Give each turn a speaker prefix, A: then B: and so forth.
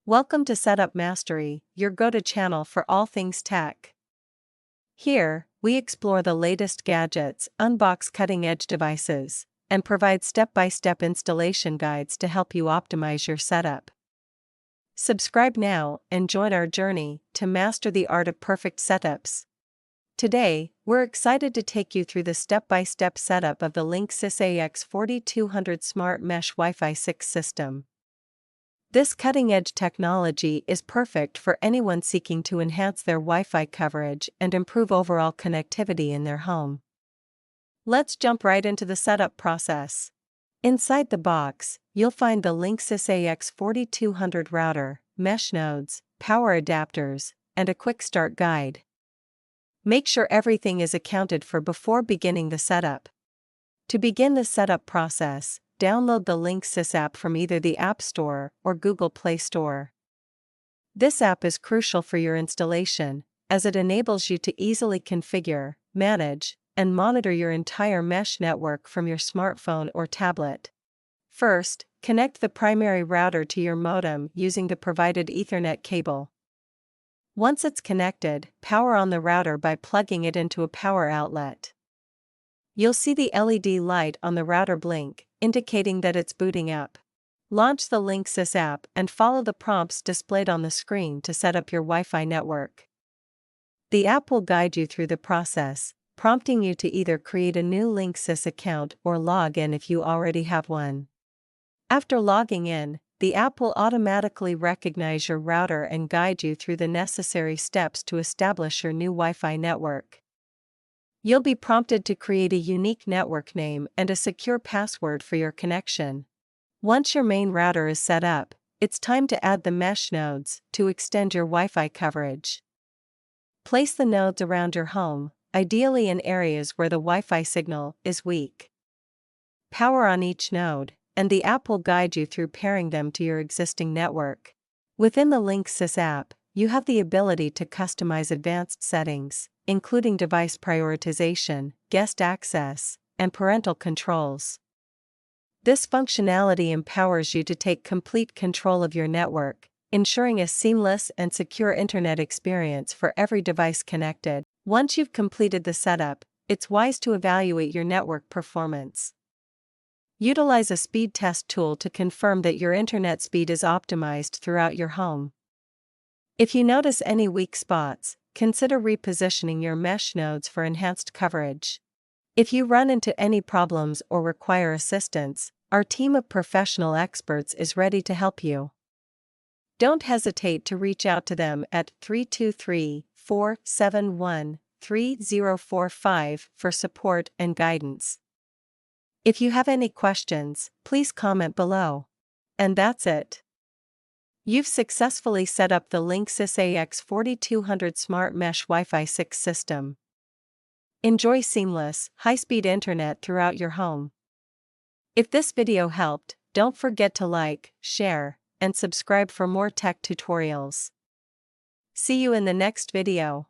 A: Welcome to Setup Mastery, your go-to channel for all things tech. Here, we explore the latest gadgets, unbox cutting-edge devices, and provide step-by-step installation guides to help you optimize your setup. Subscribe now and join our journey to master the art of perfect setups. Today, we're excited to take you through the step-by-step setup of the Linksys MX12600 Smart Mesh Wi-Fi 6 system. This cutting-edge technology is perfect for anyone seeking to enhance their Wi-Fi coverage and improve overall connectivity in their home. Let's jump right into the setup process. Inside the box, you'll find the Linksys MX12600 router, mesh nodes, power adapters, and a quick start guide. Make sure everything is accounted for before beginning the setup. To begin the setup process, download the Linksys app from either the App Store or Google Play Store. This app is crucial for your installation, as it enables you to easily configure, manage, and monitor your entire mesh network from your smartphone or tablet. First, connect the primary router to your modem using the provided Ethernet cable. Once it's connected, power on the router by plugging it into a power outlet. You'll see the LED light on the router blink, indicating that it's booting up. Launch the Linksys app and follow the prompts displayed on the screen to set up your Wi-Fi network. The app will guide you through the process, prompting you to either create a new Linksys account or log in if you already have one. After logging in, the app will automatically recognize your router and guide you through the necessary steps to establish your new Wi-Fi network. You'll be prompted to create a unique network name and a secure password for your connection. Once your main router is set up, it's time to add the mesh nodes to extend your Wi-Fi coverage. Place the nodes around your home, ideally in areas where the Wi-Fi signal is weak. Power on each node, and the app will guide you through pairing them to your existing network. Within the Linksys app, you have the ability to customize advanced settings, including device prioritization, guest access, and parental controls. This functionality empowers you to take complete control of your network, ensuring a seamless and secure internet experience for every device connected. Once you've completed the setup, it's wise to evaluate your network performance. Utilize a speed test tool to confirm that your internet speed is optimized throughout your home. If you notice any weak spots, consider repositioning your mesh nodes for enhanced coverage. If you run into any problems or require assistance, our team of professional experts is ready to help you. Don't hesitate to reach out to them at 323-471-3045 for support and guidance. If you have any questions, please comment below. And that's it. You've successfully set up the Linksys MX12600 Smart Mesh Wi-Fi 6 system. Enjoy seamless, high-speed internet throughout your home. If this video helped, don't forget to like, share, and subscribe for more tech tutorials. See you in the next video.